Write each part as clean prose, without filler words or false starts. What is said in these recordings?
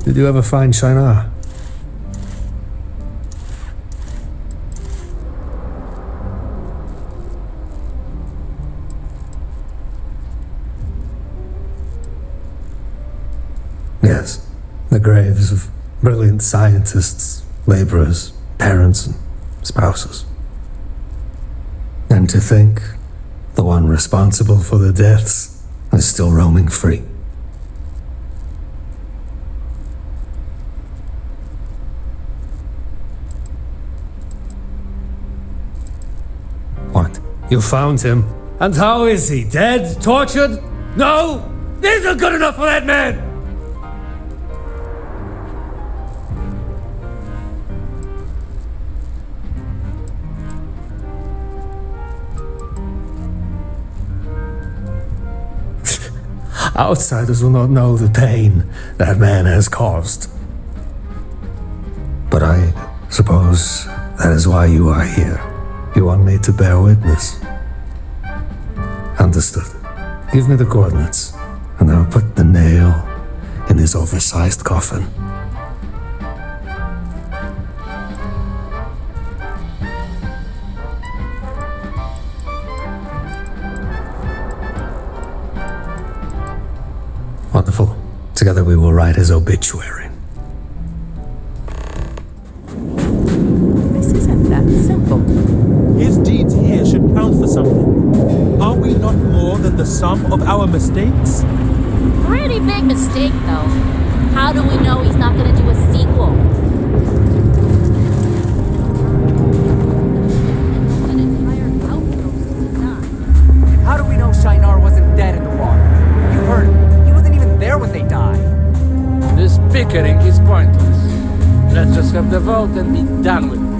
Did you ever find Shinar? Yes, the graves of brilliant scientists, laborers, parents, and spouses. And to think, the one responsible for the deaths is still roaming free. What? You found him? And how is he? Dead? Tortured? No! These are good enough for that man! Outsiders will not know the pain that man has caused. But I suppose that is why you are here. You want me to bear witness. Understood. Give me the coordinates, and I'll put the nail in his oversized coffin. Wonderful. Together we will write his obituary. This isn't that simple. His deeds here should count for something. Are we not more than the sum of our mistakes? Pretty big mistake, though. How do we know he's not gonna do a sequel? An entire outpost is done. How do we know Shinar wasn't dead in the water? You heard him. He wasn't even there when they died. This bickering is pointless. Let's just have the vote and be done with it.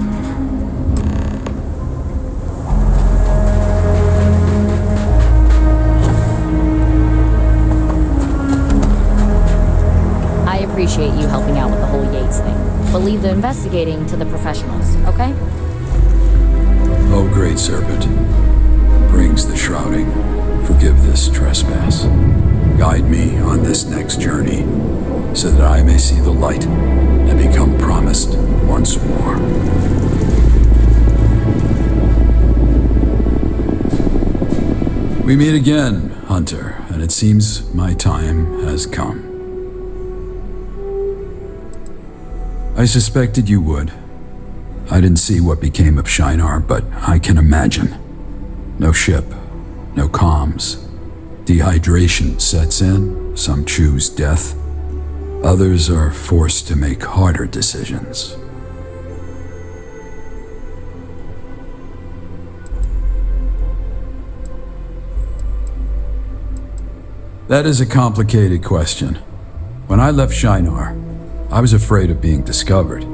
I appreciate you helping out with the whole Yates thing, but leave the investigating to the professionals, okay? O great serpent, brings the shrouding, forgive this trespass. Guide me on this next journey, so that I may see the light and become promised once more. We meet again, Hunter, and it seems my time has come. I suspected you would. I didn't see what became of Shinar, but I can imagine. No ship, no comms. Dehydration sets in, some choose death. Others are forced to make harder decisions. That is a complicated question. When I left Shinar, I was afraid of being discovered.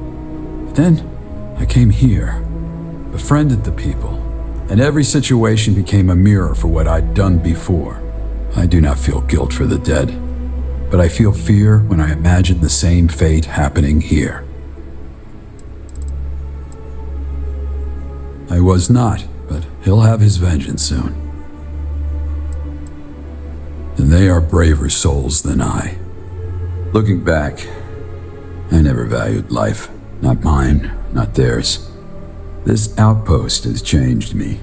But then, I came here, befriended the people, and every situation became a mirror for what I'd done before. I do not feel guilt for the dead, but I feel fear when I imagine the same fate happening here. I was not, but he'll have his vengeance soon. And they are braver souls than I. Looking back, I never valued life. Not mine, not theirs. This outpost has changed me.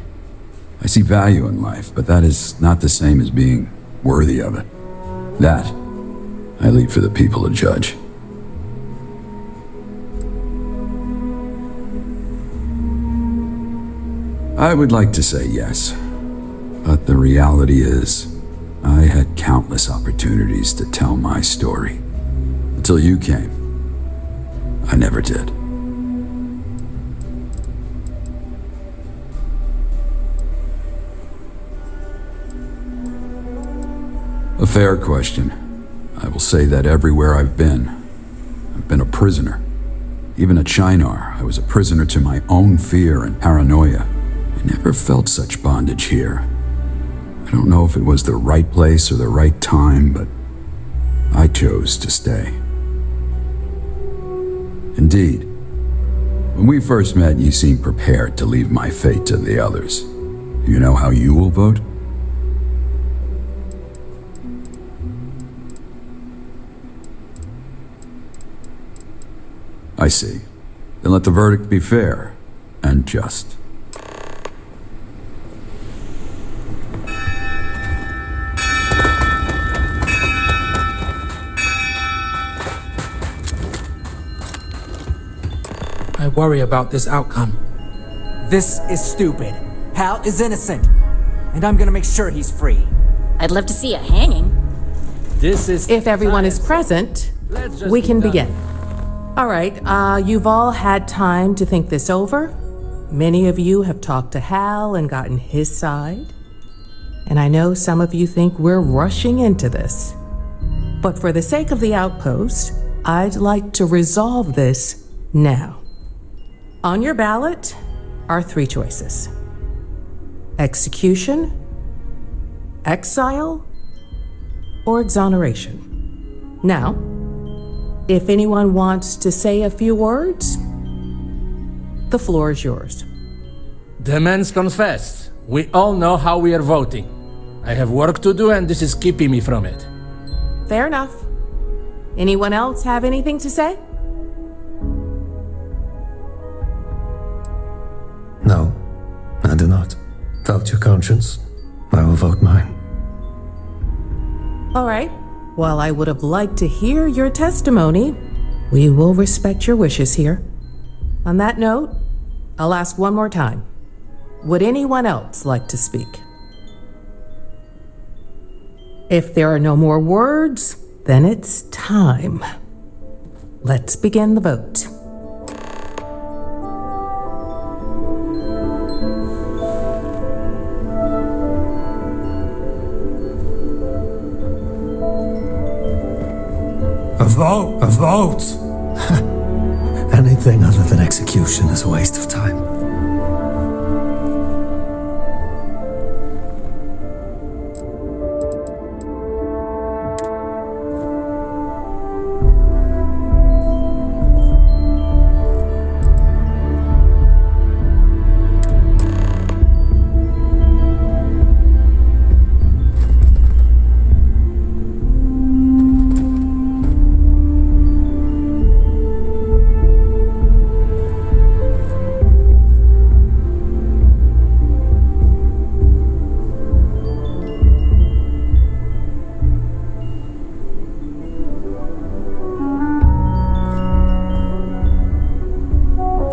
I see value in life, but that is not the same as being worthy of it. That, I leave for the people to judge. I would like to say yes, but the reality is, I had countless opportunities to tell my story. Until you came, I never did. A fair question. I will say that everywhere I've been a prisoner. Even at Shinar, I was a prisoner to my own fear and paranoia. I never felt such bondage here. I don't know if it was the right place or the right time, but I chose to stay. Indeed, when we first met, you seemed prepared to leave my fate to the others. Do you know how you will vote? I see. Then let the verdict be fair and just. I worry about this outcome. This is stupid. Hal is innocent. And I'm gonna make sure he's free. I'd love to see a hanging. This is... If everyone is science. present, Let's just we can be done. begin. All right, you've all had time to think this over. Many of you have talked to Hal and gotten his side. And I know some of you think we're rushing into this. But for the sake of the outpost, I'd like to resolve this now. On your ballot are 3 choices: execution, exile, or exoneration. Now, if anyone wants to say a few words, the floor is yours. The man's confessed. We all know how we are voting. I have work to do and this is keeping me from it. Fair enough. Anyone else have anything to say? No, I do not. Vote your conscience. I will vote mine. All right. While I would have liked to hear your testimony, we will respect your wishes here. On that note, I'll ask one more time. Would anyone else like to speak? If there are no more words, then it's time. Let's begin the vote. A vote! Anything other than execution is a waste of time.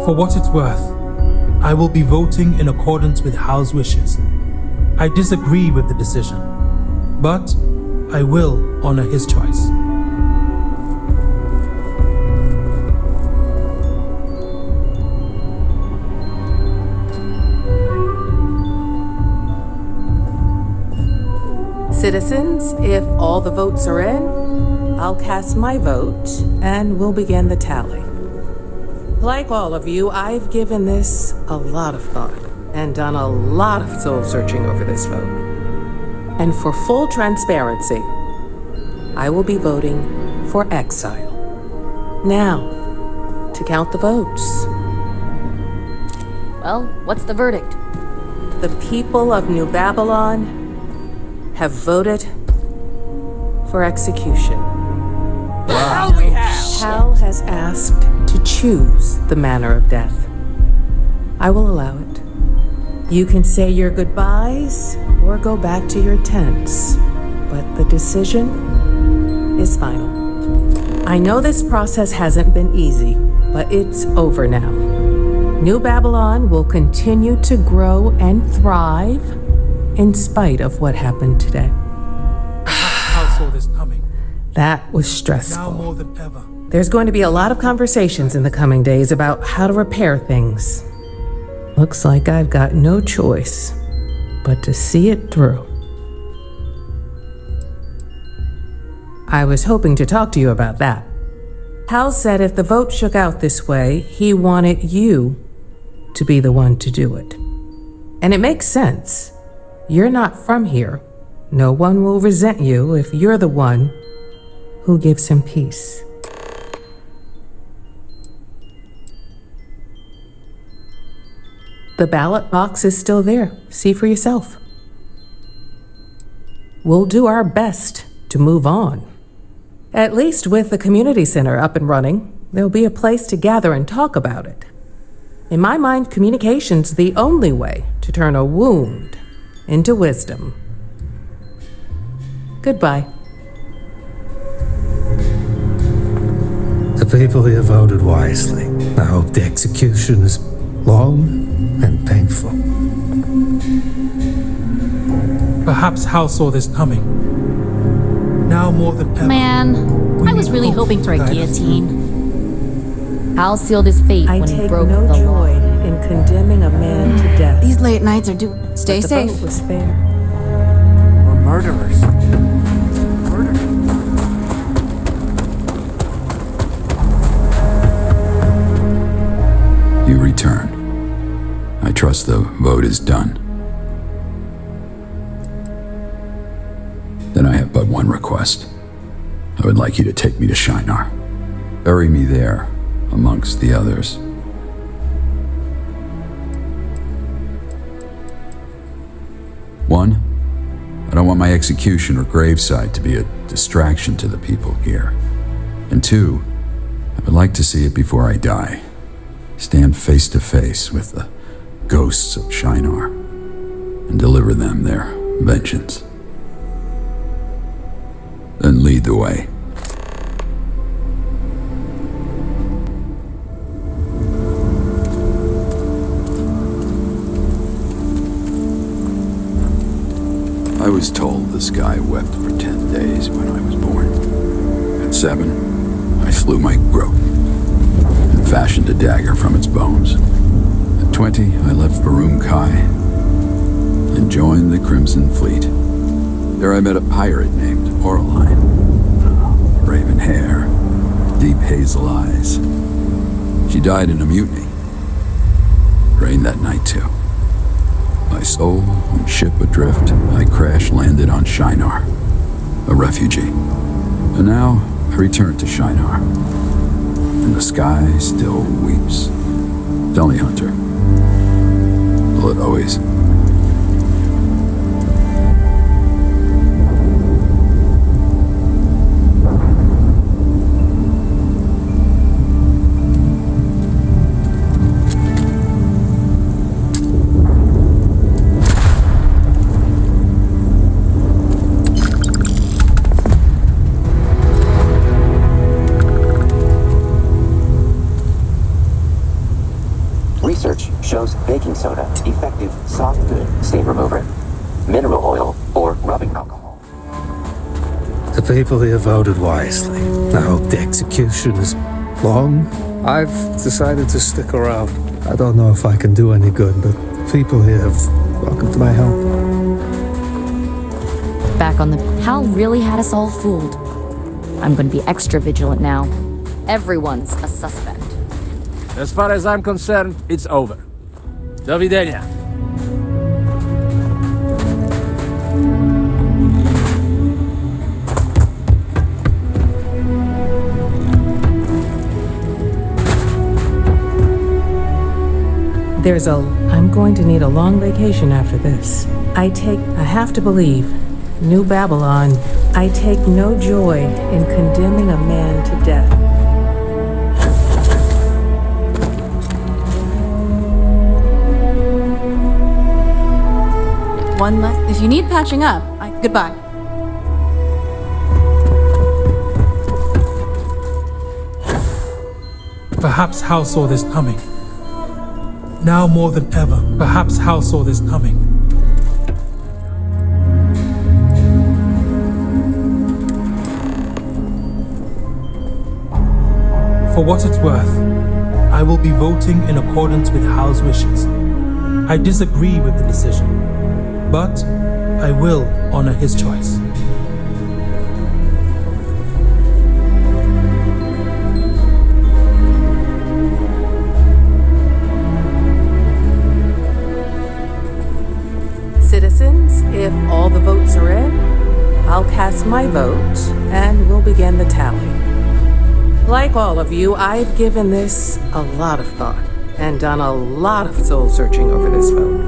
For what it's worth, I will be voting in accordance with Hal's wishes. I disagree with the decision, but I will honor his choice. Citizens, if all the votes are in, I'll cast my vote and we'll begin the tally. Like all of you, I've given this a lot of thought and done a lot of soul searching over this vote. And for full transparency, I will be voting for exile. Now, to count the votes. Well, what's the verdict? The people of New Babylon have voted for execution. Hell we have! Hal has asked to choose the manner of death. I will allow it. You can say your goodbyes or go back to your tents, but the decision is final. I know this process hasn't been easy, but it's over now. New Babylon will continue to grow and thrive in spite of what happened today. Hal saw this coming. That was Now stressful. more than ever. There's going to be a lot of conversations in the coming days about how to repair things. Looks like I've got no choice but to see it through. I was hoping to talk to you about that. Hal said if the vote shook out this way, he wanted you to be the one to do it. And it makes sense. You're not from here. No one will resent you if you're the one who gives him peace. The ballot box is still there. See for yourself. We'll do our best to move on. At least with the community center up and running, there'll be a place to gather and talk about it. In my mind, communication's the only way to turn a wound into wisdom. Goodbye. The people here voted wisely. I hope the execution is long and painful. Perhaps Hal saw this coming. Now more than ever. Man, I was really hoping for a guillotine. Hal sealed his fate I when he take broke no the joy law. in condemning a man to death. These late nights are due. Stay But the safe. vote was fair. We're murderers. You return. I trust the vote is done. Then I have but one request. I would like you to take me to Shinar. Bury me there, amongst the others. One, I don't want my execution or gravesite to be a distraction to the people here. And two, I would like to see it before I die. Stand face to face with the ghosts of Shinar and deliver them their vengeance. Then lead the way. I was told the sky wept for 10 days when I was born. At 7, I slew my growth and fashioned a dagger from its bones. At 20, I left Barum Kai and joined the Crimson Fleet. There I met a pirate named Oraline. Raven hair, deep hazel eyes. She died in a mutiny. Rained that night too. My soul and ship adrift, I crash-landed on Shinar, a refugee. And now, I return to Shinar, and the sky still weeps. Tell me, Hunter, will it always? Research shows baking soda, effective soft good stain remover, mineral oil, or rubbing alcohol. The people here voted wisely. I hope the execution is long. I've decided to stick around. I don't know if I can do any good, but the people here have welcomed my help. Back on the... Hal really had us all fooled. I'm going to be extra vigilant now. Everyone's a suspect. As far as I'm concerned, it's over. Do widzenia. I'm going to need a long vacation after this. I have to believe, New Babylon, I take no joy in condemning a man to death. One less. If you need patching up, goodbye. Perhaps Hal saw this coming. Now more than ever, perhaps Hal saw this coming. For what it's worth, I will be voting in accordance with Hal's wishes. I disagree with the decision, but I will honor his choice. Citizens, if all the votes are in, I'll cast my vote and we'll begin the tally. Like all of you, I've given this a lot of thought and done a lot of soul searching over this vote.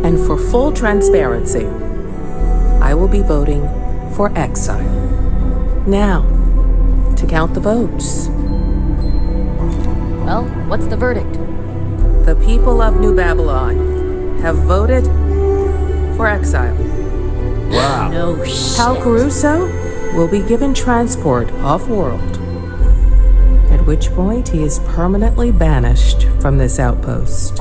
And for full transparency, I will be voting for EXILE. Now, to count the votes. Well, what's the verdict? The people of New Babylon have voted for exile. Wow. No shit. Cal Caruso will be given transport off-world, at which point he is permanently banished from this outpost.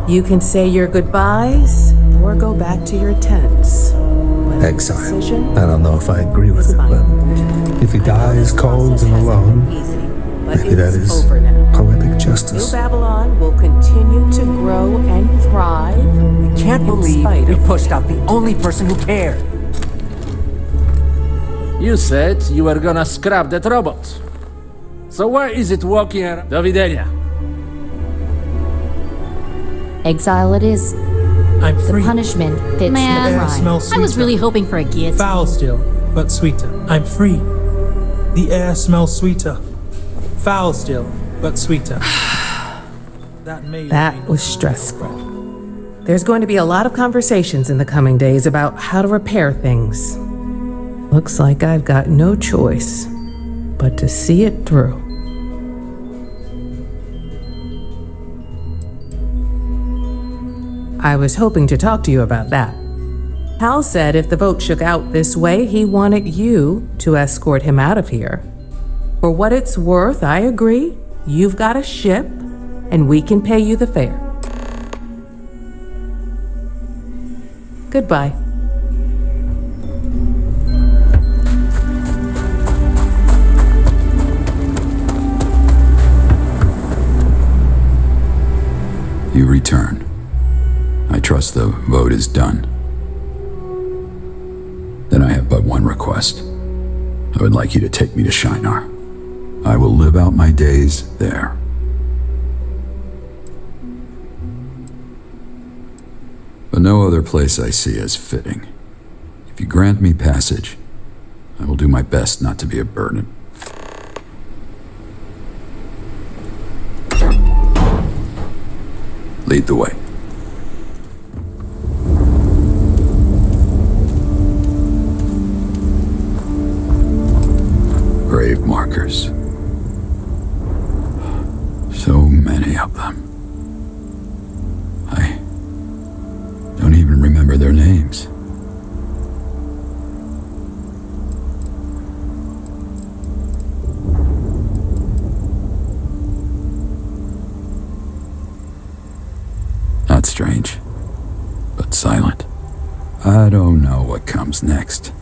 You can say your goodbyes or go back to your tents. But the Exile. decision I don't know if I agree with is it, but final. if he dies cold and alone, But maybe that it's is over now. poetic New justice. Babylon will continue to grow and thrive. I can't in believe spite we of- pushed out the only person who cared. You said you were gonna scrap that robot. So where is it walking around? Do widzenia. Exile it is. I'm The free. punishment fits Man, the air crime. smells I was sweeter. really hoping for a gift. Foul still, but sweeter. I'm free. The air smells sweeter. Foul still, but sweeter. That was stressful. There's going to be a lot of conversations in the coming days about how to repair things. Looks like I've got no choice but to see it through. I was hoping to talk to you about that. Hal said if the vote shook out this way, he wanted you to escort him out of here. For what it's worth, I agree. You've got a ship, and we can pay you the fare. Goodbye. You return. I trust the vote is done. Then I have but one request. I would like you to take me to Shinar. I will live out my days there. But no other place I see as fitting. If you grant me passage, I will do my best not to be a burden. Lead the way. Grave markers. So many of them. I don't even remember their names. Not strange, but silent. I don't know what comes next,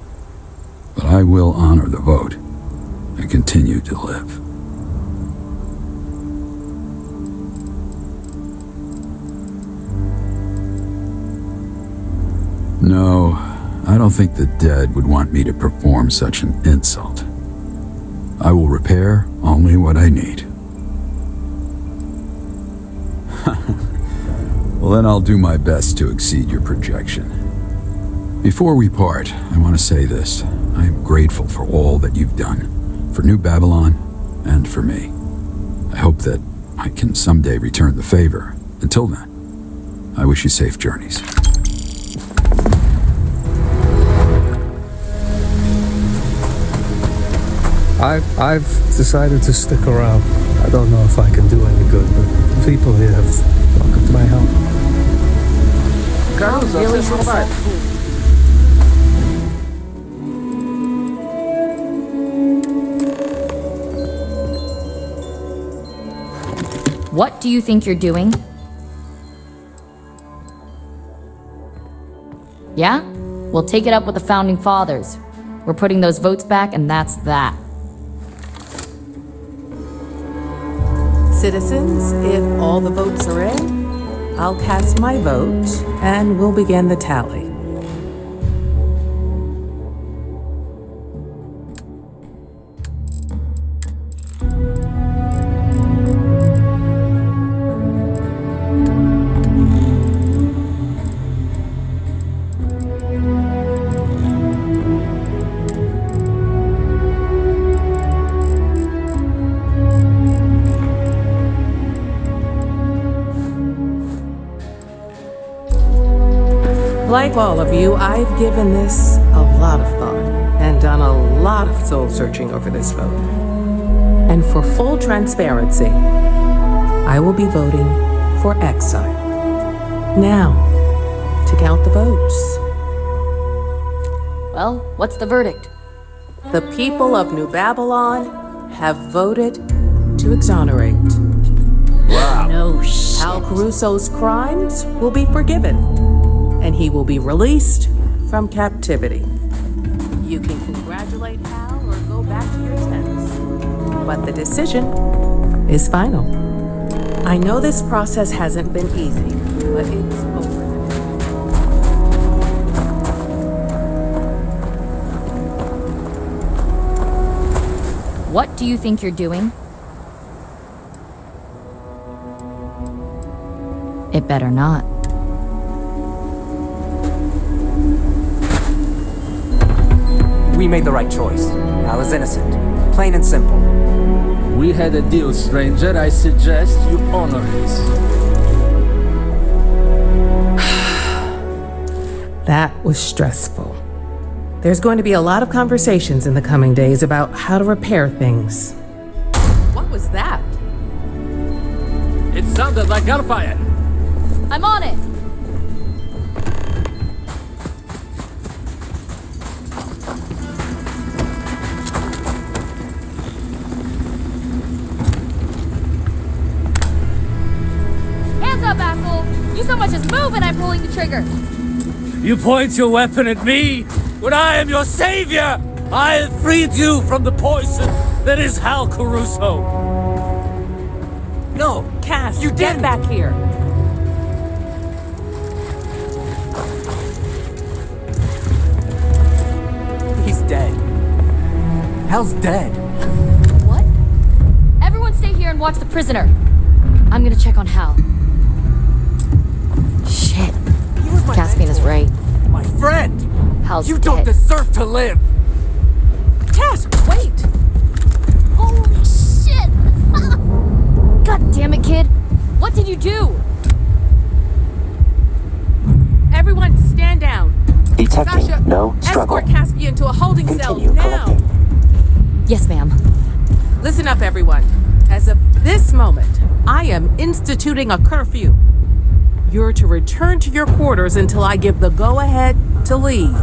but I will honor the vote and continue to live. No, I don't think the dead would want me to perform such an insult. I will repair only what I need. Well, then I'll do my best to exceed your projection. Before we part, I want to say this. I am grateful for all that you've done, for New Babylon, and for me. I hope that I can someday return the favor. Until then, I wish you safe journeys. I've decided to stick around. I don't know if I can do any good, but the people here have welcomed my help. Caruso Really says had us all goodbye. fooled. What do you think you're doing? Yeah? We'll take it up with the Founding Fathers. We're putting those votes back, and that's that. Citizens, if all the votes are in, I'll cast my vote and we'll begin the tally. Like all of you, I've given this a lot of thought and done a lot of soul searching over this vote. And for full transparency, I will be voting for exile. Now, to count the votes. Well, what's the verdict? The people of New Babylon have voted to exonerate. No shit. Hal Caruso's crimes will be forgiven, and he will be released from captivity. You can congratulate Hal or go back to your tents, but the decision is final. I know this process hasn't been easy, but it's over. What do you think you're doing? It better not. We made the right choice. Hal is innocent. Plain and simple. We had a deal, stranger. I suggest you honor it. That was stressful. There's going to be a lot of conversations in the coming days about how to repair things. What was that? It sounded like gunfire. I'm on it! Hands up, asshole! You so much as move and I'm pulling the trigger! You point your weapon at me when I am your savior! I have freed you from the poison that is Hal Caruso! No, Cass, You get didn't. back here! He's dead. Hal's dead. What? Everyone stay here and watch the prisoner. I'm gonna check on Hal. Shit. He was my Caspian is mentor. right. My friend. Hal's You dead. don't deserve to live. Cass, wait! Holy shit! God damn it, kid! What did you do? Everyone, stand down. Detecting Sasha, no struggle. escort Caspian to a holding cell Continue now. collecting. Yes, ma'am. Listen up, everyone. As of this moment, I am instituting a curfew. You're to return to your quarters until I give the go-ahead to leave.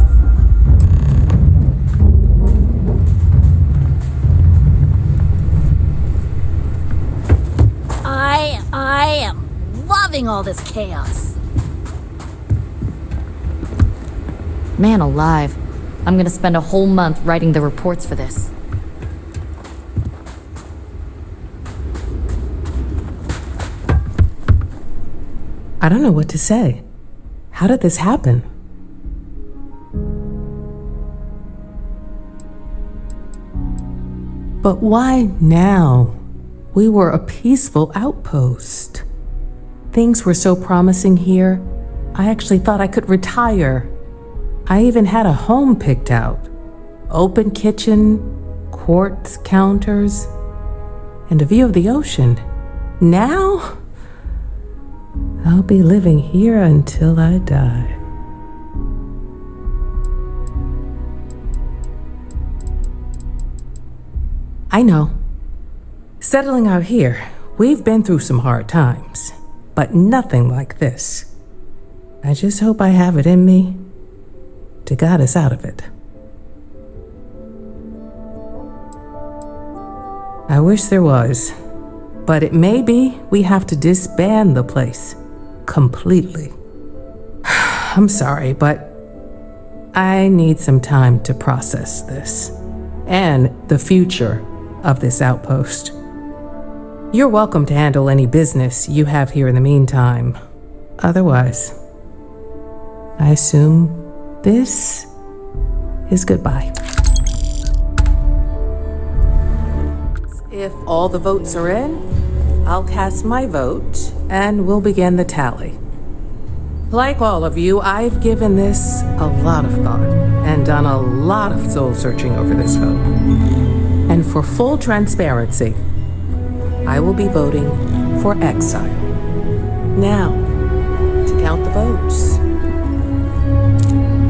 I am loving all this chaos. Man alive. I'm gonna spend a whole month writing the reports for this. I don't know what to say. How did this happen? But why now? We were a peaceful outpost. Things were so promising here, I actually thought I could retire. I even had a home picked out. Open kitchen, quartz counters, and a view of the ocean. Now, I'll be living here until I die. I know. Settling out here, we've been through some hard times, but nothing like this. I just hope I have it in me to guide us out of it. I wish there was, but it may be we have to disband the place completely. I'm sorry, but I need some time to process this and the future of this outpost. You're welcome to handle any business you have here in the meantime. Otherwise, I assume this is goodbye. If all the votes are in, I'll cast my vote and we'll begin the tally. Like all of you, I've given this a lot of thought and done a lot of soul searching over this vote. And for full transparency, I will be voting for exile. Now, to count the votes.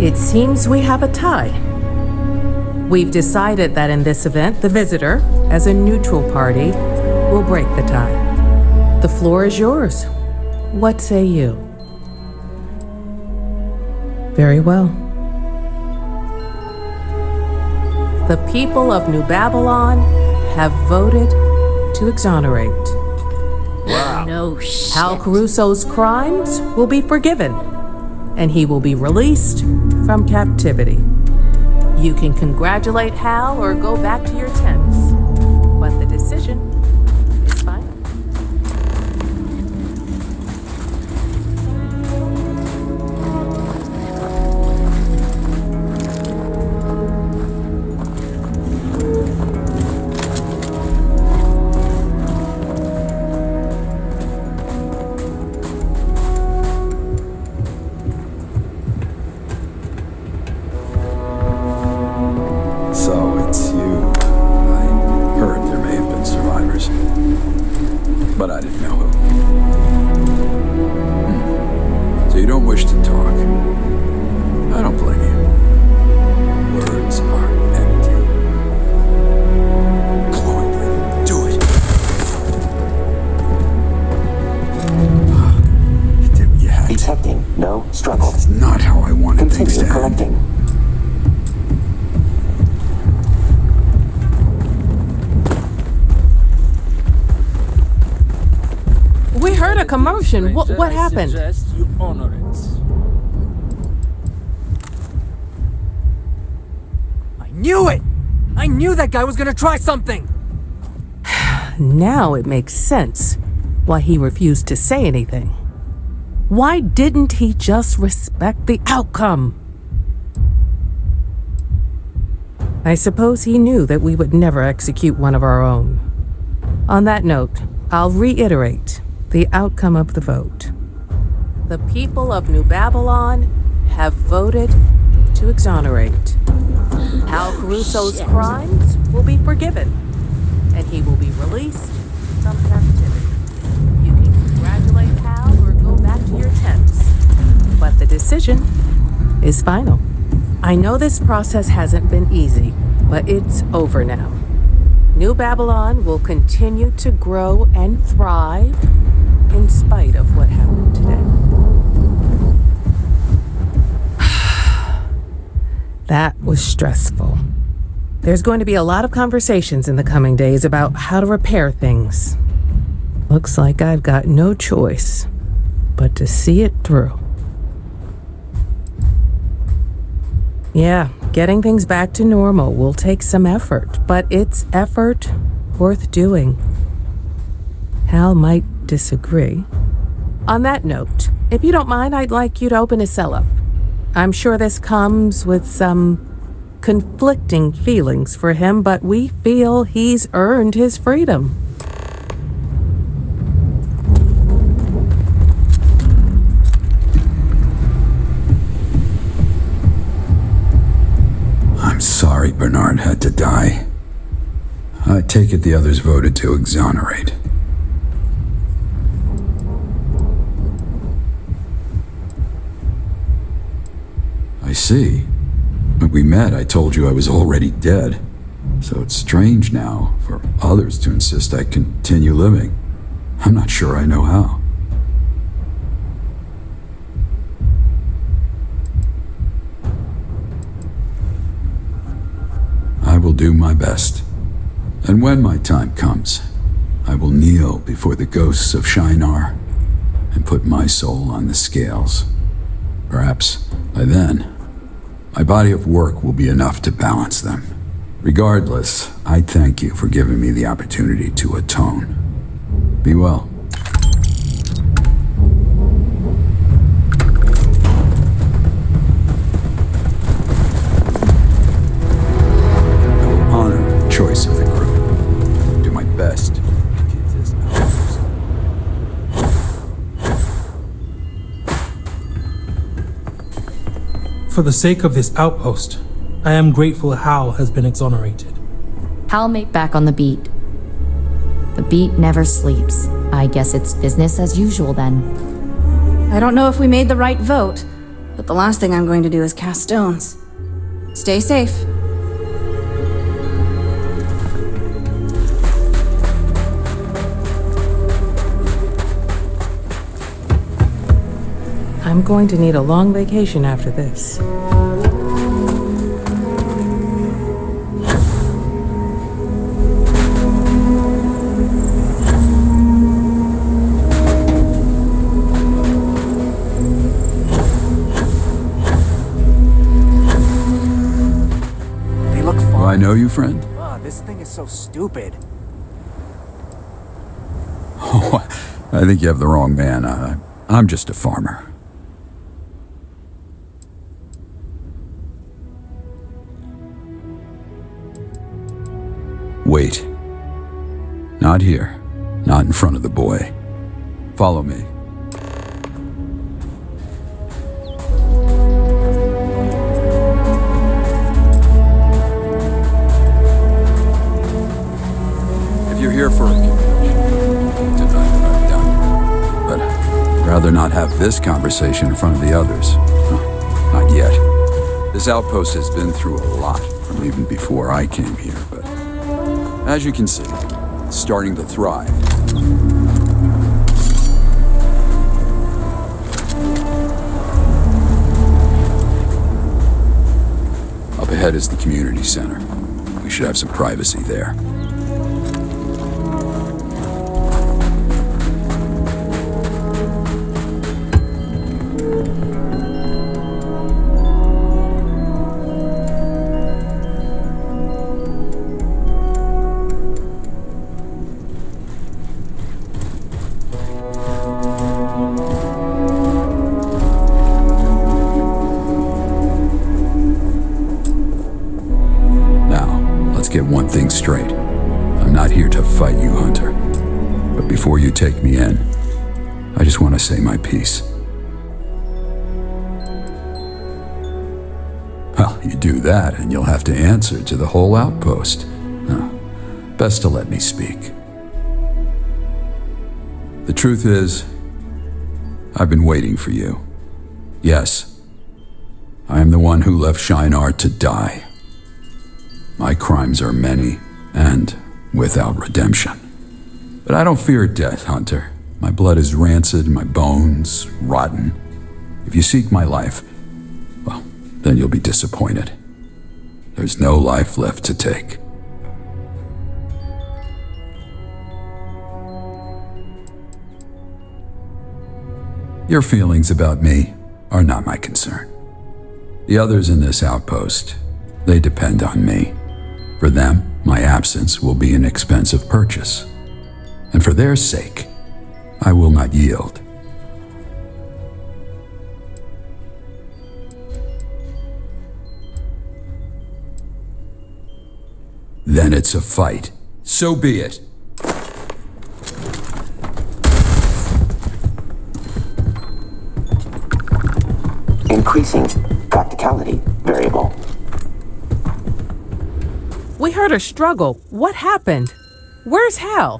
It seems we have a tie. We've decided that in this event, the visitor, as a neutral party, will break the tie. The The floor is yours. What say you? Very well. The people of New Babylon have voted to exonerate. Wow. No shit. Hal Caruso's crimes will be forgiven, and he will be released from captivity. You can congratulate Hal or go back to your tents, but the decision is final. So it's you. I heard there may have been survivors, but I didn't know who. So you don't wish to talk. I don't blame you. Words are empty. Chloe, do it. You did what you had to. Detecting no struggle. It's not how I wanted things to Continue end. collecting. We heard a commotion. What happened? I suggest you honor it. I knew it! I knew that guy was gonna try something! Now it makes sense why he refused to say anything. Why didn't he just respect the outcome? I suppose he knew that we would never execute one of our own. On that note, I'll reiterate the outcome of the vote. The people of New Babylon have voted to exonerate. Hal Caruso's crimes will be forgiven, and he will be released from captivity. You can congratulate Hal or go back to your tents, but the decision is final. I know this process hasn't been easy, but it's over now. New Babylon will continue to grow and thrive in spite of what happened today. That was stressful. There's going to be a lot of conversations in the coming days about how to repair things. Looks like I've got no choice but to see it through. Yeah, getting things back to normal will take some effort, but it's effort worth doing. Hal might disagree. On that note, if you don't mind, I'd like you to open his cell up. I'm sure this comes with some conflicting feelings for him, but we feel he's earned his freedom. I'm sorry Bernhard had to die. I take it the others voted to exonerate. I see. When we met, I told you I was already dead. So it's strange now for others to insist I continue living. I'm not sure I know how. I will do my best. And when my time comes, I will kneel before the ghosts of Shinar and put my soul on the scales. Perhaps by then, my body of work will be enough to balance them. Regardless, I thank you for giving me the opportunity to atone. Be well. I will honor the choice of the group. Do my best to keep this matters. For the sake of this outpost, I am grateful Hal has been exonerated. Hal mate back on the beat. The beat never sleeps. I guess it's business as usual then. I don't know if we made the right vote, but the last thing I'm going to do is cast stones. Stay safe. I'm going to need a long vacation after this. They look fun. Do I know you, friend? This thing is so stupid. Oh, I think you have the wrong man. I'm just a farmer. Wait. Not here. Not in front of the boy. Follow me. If you're here for a convention, tonight I'm done. But I'd rather not have this conversation in front of the others. No, not yet. This outpost has been through a lot from even before I came here, but as you can see, it's starting to thrive. Up ahead is the community center. We should have some privacy there. Get one thing straight. I'm not here to fight you, Hunter. But before you take me in, I just want to say my piece. Well, you do that and you'll have to answer to the whole outpost. Best to let me speak. The truth is, I've been waiting for you. Yes, I am the one who left Shinar to die. My crimes are many, and without redemption. But I don't fear death, Hunter. My blood is rancid, my bones rotten. If you seek my life, well, then you'll be disappointed. There's no life left to take. Your feelings about me are not my concern. The others in this outpost, they depend on me. For them, my absence will be an expensive purchase. And for their sake, I will not yield. Then it's a fight. So be it. Increasing practicality variable. We heard a struggle. What happened? Where's Hal?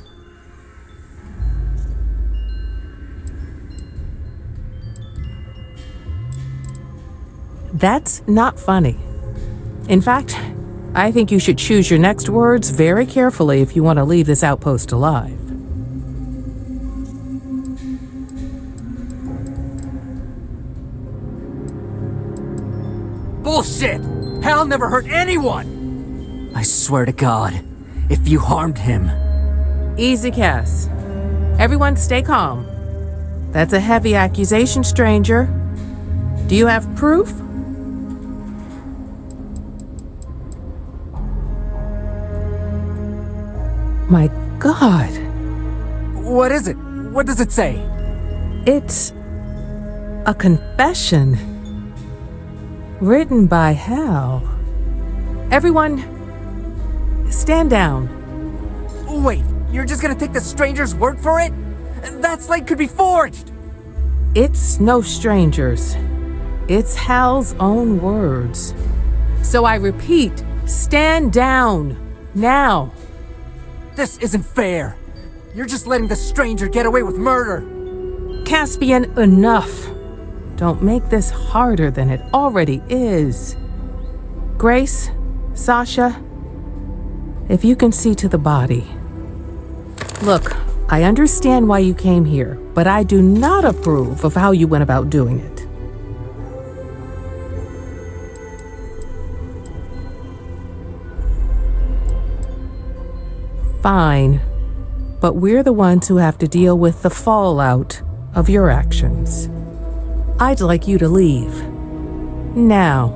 That's not funny. In fact, I think you should choose your next words very carefully if you want to leave this outpost alive. Bullshit! Hal never hurt anyone! I swear to God, if you harmed him... Easy, Cass. Everyone stay calm. That's a heavy accusation, stranger. Do you have proof? My God. What is it? What does it say? It's a confession. Written by Hal. Everyone, stand down. Wait, you're just gonna take the stranger's word for it? That slate could be forged! It's no strangers. It's Hal's own words. So I repeat, stand down. Now. This isn't fair. You're just letting the stranger get away with murder. Caspian, enough. Don't make this harder than it already is. Grace, Sasha, if you can see to the body. Look, I understand why you came here, but I do not approve of how you went about doing it. Fine. But we're the ones who have to deal with the fallout of your actions. I'd like you to leave. Now.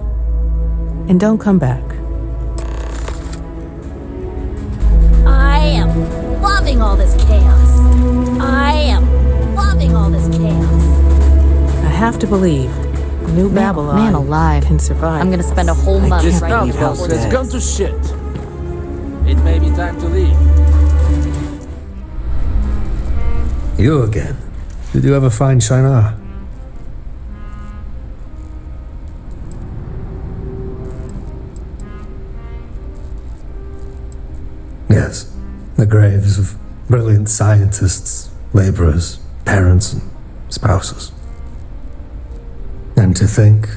And don't come back. I am loving all this chaos. I am loving all this chaos. I have to believe New Babylon Man alive. can survive. I'm gonna spend a whole month This right here. outpost has gone to shit. It may be time to leave. You again. Did you ever find Shinar? Yes, the graves of brilliant scientists, laborers, parents, and spouses. And to think,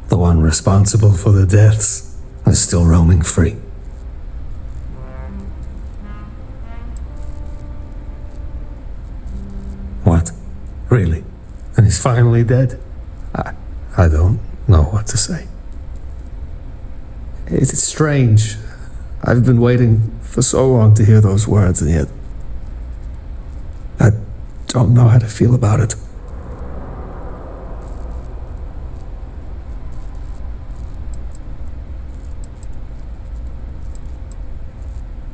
the one responsible for the deaths is still roaming free. What? Really? And he's finally dead? I don't know what to say. It's strange. I've been waiting for so long to hear those words, and yet I don't know how to feel about it.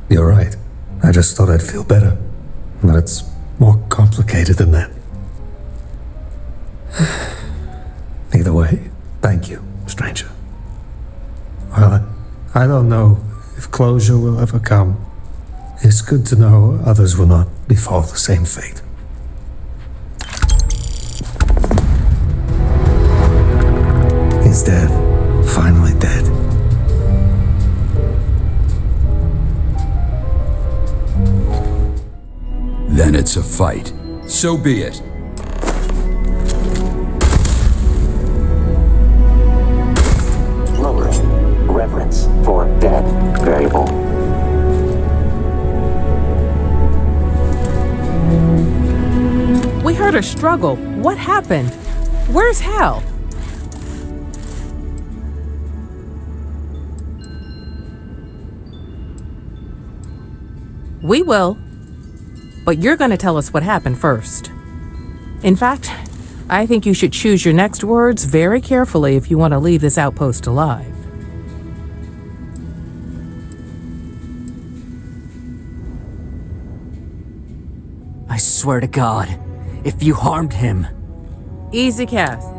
You're right. I just thought I'd feel better. But it's more complicated than that. Either way, thank you, stranger. Well, I don't know if closure will ever come. It's good to know others will not befall the same fate. He's dead. Finally dead. Then it's a fight. So be it. Lowering. Reverence for dead variable. We heard a struggle. What happened? Where's Hal? We will. But you're going to tell us what happened first. In fact, I think you should choose your next words very carefully if you want to leave this outpost alive. I swear to God, if you harmed him... Easy, Cass.